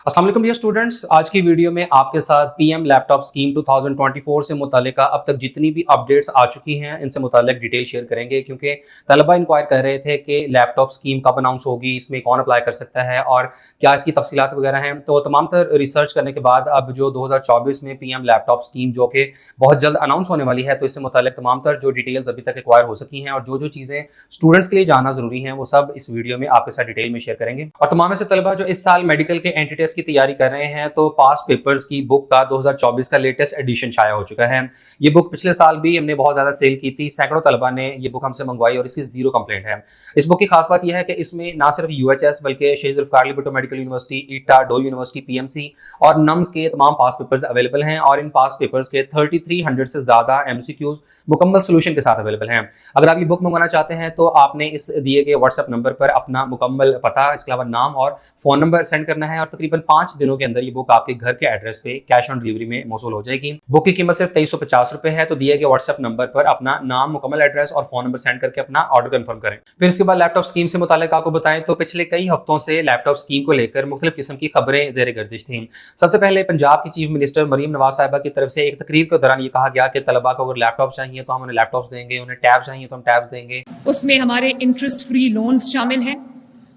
अस्सलाम वालेकुम dear students, आज की वीडियो में आपके साथ पीएम लैपटॉप स्कीम 2024 से मुतालिका अब तक जितनी भी अपडेट्स आ चुकी हैं इनसे मुतालिक डिटेल शेयर करेंगे क्योंकि तलबा इंक्वायर कर रहे थे कि लैपटॉप स्कीम कब अनाउंस होगी, इसमें कौन अप्लाई कर सकता है और क्या इसकी तफसीलात वगैरह हैं। तो तमाम तर रिसर्च करने के बाद अब जो 2024 में पीएम लैपटॉप स्कीम जो कि बहुत जल्द अनाउंस होने वाली है, तो इससे मुतालिक तमाम तर जो डिटेल्स अभी तक एक्वायर हो सकी हैं और जो चीज़ें स्टूडेंट्स के लिए जानना जरूरी हैं वो सब इस वीडियो में आपके साथ डिटेल में शेयर करेंगे। और तमाम ऐसे तलबा जो इस साल मेडिकल के एंट्री टेस्ट की तैयारी कर रहे हैं तो पास्ट पेपर्स की बुक का 2024 का लेटेस्ट एडिशन शाया हो चुका है। ये बुक पिछले साल भी हमने बहुत ज्यादा सेल की थी, सैकड़ों तलबा ने ये बुक हमसे मंगवाई और इसकी जीरो कंप्लेंट है। इस बुक की खास बात यह है कि इसमें ना सिर्फ यूएचएस बल्कि शहीद जुल्फ़िकार अली भुट्टो मेडिकल यूनिवर्सिटी, ईटा, डो यूनिवर्सिटी, पीएमसी और नम्स के तमाम पास पेपर्स अवेलेबल हैं और इन पास पेपर्स के 3300 से ज्यादा एमसीक्यूज मुकम्मल सोल्यूशन के साथ अवेलेबल हैं। अगर आप ये बुक मंगवाना चाहते हैं तो आपने इस दिए गए व्हाट्सएप नंबर पर अपना मुकम्मल पता, इसके अलावा नाम और फोन नंबर सेंड करना है और तकरीबन 5 दिनों के अंदर ये बुक आपके घर के एड्रेस पे कैश ऑन डिलीवरी में मौसूल हो जाएगी। बुक की कीमत सिर्फ 2350 रुपए है। तो दिए गए व्हाट्सएप नंबर पर अपना नाम, मुकम्मल एड्रेस और फोन नंबर सेंड करके अपना ऑर्डर कंफर्म करें। फिर इसके बाद लैपटॉप स्कीम से मुतालिक आपको बताएं तो पिछले कई हफ्तों से लैपटॉप स्कीम को लेकर मुख्तलिफ किस्म की खबरें जेर गर्दिश थी। सबसे पहले पंजाब की चीफ मिनिस्टर मरीम नवाज साहिबा की तरफ से एक तकरीर के दौरान ये कहा गया कि तलबा को अगर लैपटॉप चाहिए तो हम उन्हें लैपटॉप देंगे, उन्हें टैब चाहिए तो हम टैब्स देंगे। उसमें हमारे इंटरेस्ट फ्री लोन्स शामिल हैं,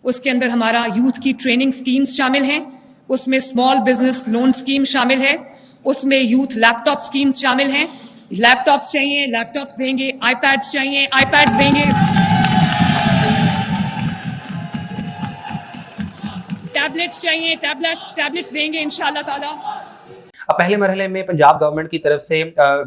उसके अंदर हमारा यूथ की ट्रेनिंग स्कीम्स शामिल हैं, उसमें स्मॉल बिजनेस लोन स्कीम शामिल है, उसमें यूथ लैपटॉप स्कीम्स शामिल हैं। लैपटॉप्स चाहिए लैपटॉप्स देंगे, आईपैड्स चाहिए आईपैड्स देंगे, टैबलेट्स चाहिए टैबलेट्स देंगे इंशाल्लाह ताला। अब पहले मरहले में पंजाब गवर्नमेंट की तरफ से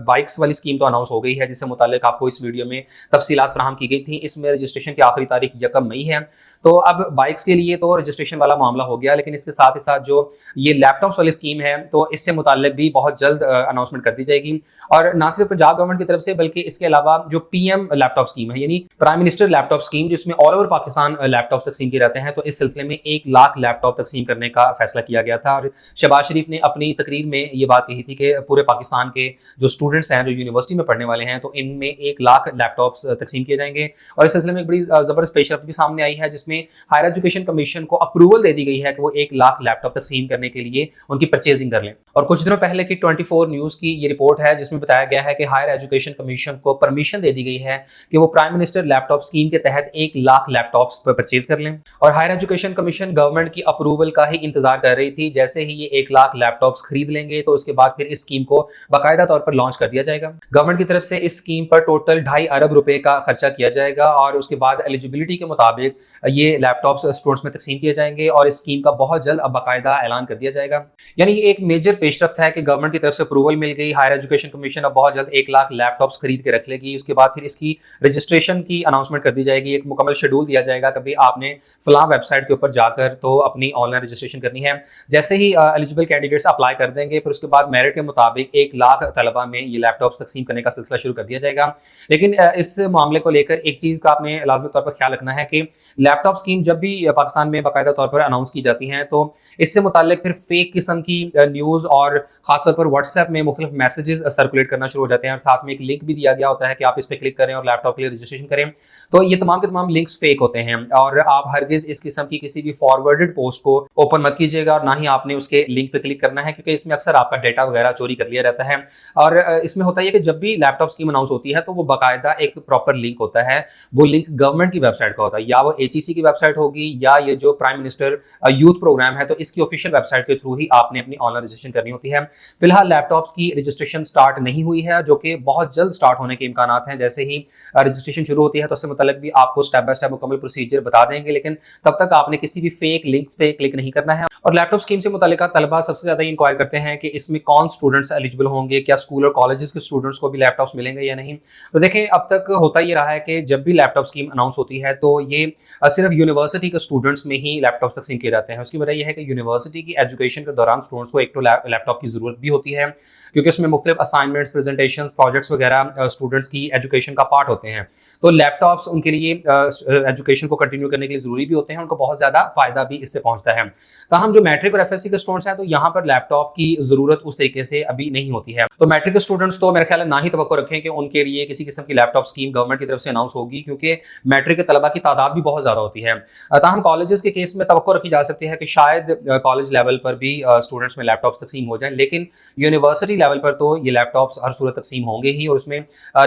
बाइक्स वाली स्कीम तो अनाउंस हो गई है जिससे मुतालिक आपको इस वीडियो में तफसीलात फराहम की गई थी। इसमें रजिस्ट्रेशन की आखिरी तारीख 1 मई है। तो अब बाइक्स के लिए तो रजिस्ट्रेशन वाला मामला हो गया, लेकिन इसके साथ ही साथ जो ये लैपटॉप्स वाली स्कीम है तो इससे मुतालिक भी बहुत जल्द अनाउंसमेंट कर दी जाएगी। और ना सिर्फ पंजाब गवर्नमेंट की तरफ से बल्कि इसके अलावा जो पीएम लैपटॉप स्कीम है यानी प्राइम मिनिस्टर लैपटॉप स्कीम, जिसमें ऑल ओवर पाकिस्तान लैपटॉप तकसीम किए जाते हैं, तो इस सिलसिले में 1 लाख लैपटॉप तकसीम करने का फैसला किया गया था। और शहबाज शरीफ ने अपनी तकरीर में ये बात कही थी कि पूरे पाकिस्तान के जो स्टूडेंट्स हैं जो यूनिवर्सिटी में पढ़ने वाले हैं तो इनमें 1 लाख लैपटॉप्स तकसीम किए जाएंगे। और इस सिलसिले में एक बड़ी जबरदस्त पेशरफ्त भी सामने आई है जिसमें हायर एजुकेशन कमीशन को अप्रूवल दे दी गई है कि वो 1 लाख लैपटॉप तकसीम करने के लिए उनकी परचेजिंग कर लें। और कुछ दिनों पहले की 24 न्यूज की ये रिपोर्ट है जिसमें बताया गया है कि हायर एजुकेशन कमीशन को परमिशन दे दी गई है कि वो प्राइम मिनिस्टर लैपटॉप स्कीम के तहत 1 लाख लैपटॉप्स परचेज कर लें। और हायर एजुकेशन कमीशन गवर्नमेंट की अप्रूवल का ही इंतजार कर रही थी। जैसे ही ये 1 लाख लैपटॉप्स खरीद लेंगे तो उसके बाद फिर इस स्कीम को बाकायदा तौर पर लॉन्च कर दिया जाएगा। गवर्नमेंट की तरफ से इस स्कीम पर टोटल 2.5 अरब रुपए का खर्चा किया जाएगा और उसके बाद एलिजिबिलिटी के मुताबिक ये लैपटॉप्स स्टूडेंट्स में तकसीम किए जाएंगे और इस स्कीम का बहुत जल्द अब बाकायदा ऐलान कर दिया जाएगा। यानी ये एक मेजर पेशरफ्त है कि गवर्नमेंट की तरफ से अप्रूवल मिल गई। हायर एजुकेशन कमीशन अब बहुत जल्द 1 लाख लैपटॉप्स खरीद के रख लेगी। उसके बाद फिर इसकी रजिस्ट्रेशन की अनाउंसमेंट कर दी जाएगी, एक मुकम्मल शेड्यूल दिया जाएगा कभी आपने फलां वेबसाइट के ऊपर जाकर तो अपनी ऑनलाइन रजिस्ट्रेशन करनी है। जैसे ही एलिजिबल कैंडिडेट्स अप्लाई कर देंगे फिर उसके बाद मेरिट के मुताबिक 1 लाख तलबा में ये लैपटॉप्स तकसीम करने का सिलसिला शुरू कर दिया जाएगा। लेकिन इस मामले को लेकर एक चीज़ का आपने लाजमी तौर पर ख्याल रखना है कि लैपटॉप स्कीम जब भी पाकिस्तान में बाकायदा तौर पर अनाउंस की जाती हैं तो इससे मुताल्लिक फिर फेक किस्म की न्यूज़ और खासतौर पर व्हाट्सएप में मुख्तलिफ मैसेजेस सर्कुलेट करना शुरू हो जाते हैं और साथ में एक लिंक भी दिया गया होता है कि आप इस पर क्लिक करें और लैपटॉप के लिए रजिस्ट्रेशन करें। तो ये तमाम के तमाम लिंक्स फेक होते हैं और आप हरगिज इस किस्म की किसी भी फॉरवर्डेड पोस्ट को ओपन मत कीजिएगा और ना ही आपने उसके लिंक पे क्लिक करना है क्योंकि इसमें अक्सर आपका डेटा वगैरह चोरी कर लिया रहता है। और इसमें होता है कि जब भी लैपटॉप स्कीम अनाउंस होती है तो वो बाकायदा एक प्रॉपर लिंक होता है। वो लिंक गवर्नमेंट की वेबसाइट का होता है, या वो एचईसी की वेबसाइट होगी या ये जो प्राइम मिनिस्टर यूथ प्रोग्राम है तो इसकी ऑफिशियल वेबसाइट के थ्रू ही आपने अपनी ऑनलाइन रजिस्ट्रेशन करनी होती है। फिलहाल लैपटॉप्स की रजिस्ट्रेशन स्टार्ट नहीं हुई है जो कि बहुत जल्द स्टार्ट होने के इम्कान हैं। जैसे ही रजिस्ट्रेशन शुरू होती है तो उससे मुताल्लिक भी आपको स्टेप बाय स्टेप मुकम्मल प्रोसीजर बता देंगे, लेकिन तब तक आपने किसी भी फेक लिंक्स पे क्लिक नहीं करना है। और लैपटॉप स्कीम से मुताल्लिक तलबा सबसे ज्यादा इंक्वायर करते हैं कि इसमें कौन स्टूडेंट्स एलिजिबल होंगे, क्या स्कूल और कॉलेजेस के स्टूडेंट्स को भी लैपटॉप्स मिलेंगे या नहीं। तो देखें, अब तक होता ये रहा है कि जब भी लैपटॉप स्कीम अनाउंस होती है तो ये सिर्फ यूनिवर्सिटी के स्टूडेंट्स में ही लैपटॉप तकसीम किए जाते हैं। उसकी वजह यह है कि यूनिवर्सिटी की एजुकेशन के दौरान स्टूडेंट्स को एक तो लैपटॉप की जरूरत भी होती है क्योंकि उसमें मुख्तलिफ असाइनमेंट्स, प्रेजेंटेशंस, प्रोजेक्ट्स वगैरह स्टूडेंट्स की एजुकेशन का पार्ट होते हैं। तो लैपटॉप्स उनके लिए एजुकेशन को कंटिन्यू करने के लिए जरूरी भी होते हैं, उनको बहुत ज्यादा फायदा भी इससे पहुंचता है। ताहम जो मैट्रिक और एफएससी के स्टूडेंट्स हैं तो यहाँ पर लैपटॉप की जरूरत उस तरीके से अभी नहीं होती है। तो मैट्रिक के स्टूडेंट्स तो मेरे ख्याल है ना ही तवक्को रखें कि उनके लिए किसी किस्म की लैपटॉप स्कीम गवर्नमेंट की तरफ से अनाउंस होगी, क्योंकि मैट्रिक के तलबा की तादाद भी बहुत ज्यादा होती है। ताहम कॉलेजेस के केस में तवक्को रखी जा सकती है कि शायद कॉलेज लेवल पर भी स्टूडेंट्स में लैपटॉप्स तकसीम हो जाए, लेकिन यूनिवर्सिटी लेवल पर तो ये लैपटॉप्स हर सूरत तकसीम होंगे ही। और उसमें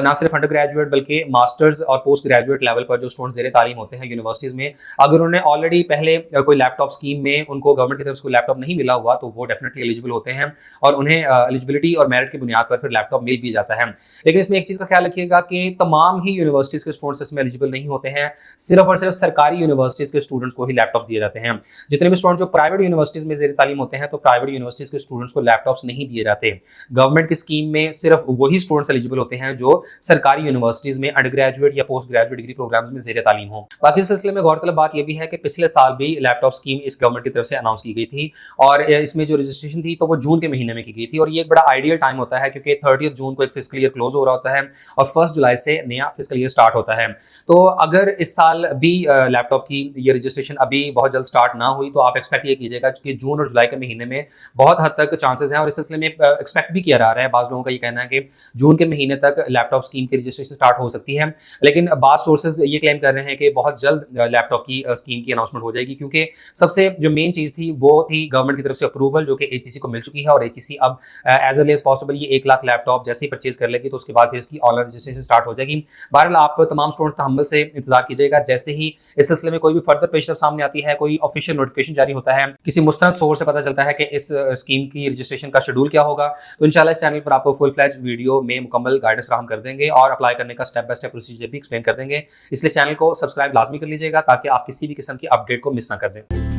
ना सिर्फ अंडर ग्रेजुएट बल्कि मास्टर्स और पोस्ट ग्रेजुएट लेवल पर जो स्टूडेंट्स ज़ेरे तालीम होते हैं यूनिवर्सिटीज़ में, अगर उन्हें ऑलरेडी पहले कोई लैपटॉप स्कीम में उनको गवर्नमेंट की तरफ से कोई लैपटॉप नहीं मिला हुआ तो वो डेफिनेटली एलिजिबल होते हैं और उन्हें एलिजिबिलिटी और मेरिट की बुनियाद पर फिर लैपटॉप मिल भी जाता है। लेकिन इसमें एक चीज़ का ख्याल रखिएगा कि तमाम ही यूनिवर्सिटीज़ के स्टूडेंट्स इसमें एलिजिबल नहीं होते हैं, सिर्फ और सिर्फ सरकारी यूनिवर्सिटीज़ के स्टूडेंट्स को ही लैपटॉप दिए जाते हैं। जितने भी स्टूडेंट जो प्राइवेट यूनिवर्सिटीज़ में ज़ेरे तालीम होते हैं तो प्राइवेट यूनिवर्सिटीज़ के स्टूडेंट्स को लैपटॉप्स नहीं दिए जाते। गवर्नमेंट की स्कीम में सिर्फ वही स्टूडेंट्स एलिजिबल होते हैं जो सरकारी यूनिवर्सिटीज़ में अंडर ग्रेजुएट या पोस्ट ग्रेजुएट डिग्री प्रोग्राम्स में ज़ेरे तालीम हो। बाकी इस सिलसिले में गौरतलब बात यह भी है कि पिछले साल भी लैपटॉप स्कीम इस गवर्नमेंट की तरफ से अनाउंस की गई थी और इसमें जो रजिस्ट्रेशन थी तो वो जून के महीने में की गई थी और ये एक बड़ा आइडियल टाइम होता है क्योंकि 30 जून को एक फिस्कल ईयर क्लोज हो रहा होता है और 1 जुलाई से नया फिस्कल ईयर स्टार्ट होता है। तो अगर इस साल भी लैपटॉप की ये रजिस्ट्रेशन अभी बहुत जल्द स्टार्ट ना हुई तो आप एक्सपेक्ट ये कीजिएगा कि जून और जुलाई के महीने में बहुत हद तक चांसेस हैं और इस सिलसिले में एक्सपेक्ट भी किया जा रहा है। बाज़ लोगों का ये कहना है कि जून के महीने तक लैपटॉप स्कीम की रजिस्ट्रेशन स्टार्ट हो सकती है, लेकिन बात सोर्सेज ये क्लेम कर रहे हैं कि बहुत जल्द लैपटॉप की स्कीम की अनाउंसमेंट हो जाएगी, क्योंकि सबसे जो मेन चीज़ थी वो थी गवर्नमेंट की तरफ से अप्रूवल जो कि एचईसी को मिल चुकी है और एचईसी अब एज अर्ली एज पॉसिबल ये 1 लाख लैपटॉप जैसे ही परचेज कर लेगी तो उसके बाद फिर इसकी ऑनलाइन रजिस्ट्रेशन स्टार्ट हो जाएगी। बहरहाल आप तमाम स्टूडेंट्स तहम्मुल से इंतजार कीजिएगा, जैसे ही इस सिलसिले में कोई भी फर्दर पेशरफ सामने आती है, कोई ऑफिशियल नोटिफिकेशन जारी होता है, किसी मुस्तनद सोर्स से पता चलता है कि इस स्कीम की रजिस्ट्रेशन का शेड्यूल क्या होगा, तो इंशाल्लाह इस चैनल पर आपको फुल फ्लैज वीडियो में मुकम्मल गाइडेंस फराहम कर देंगे और अप्लाई करने का स्टेप बाय स्टेप प्रोसीजर भी एक्सप्लेन कर देंगे। इसलिए चैनल को सब्सक्राइब लाजमी कर लीजिएगा ताकि आप किसी भी किस्म की अपडेट को मिस ना कर दें।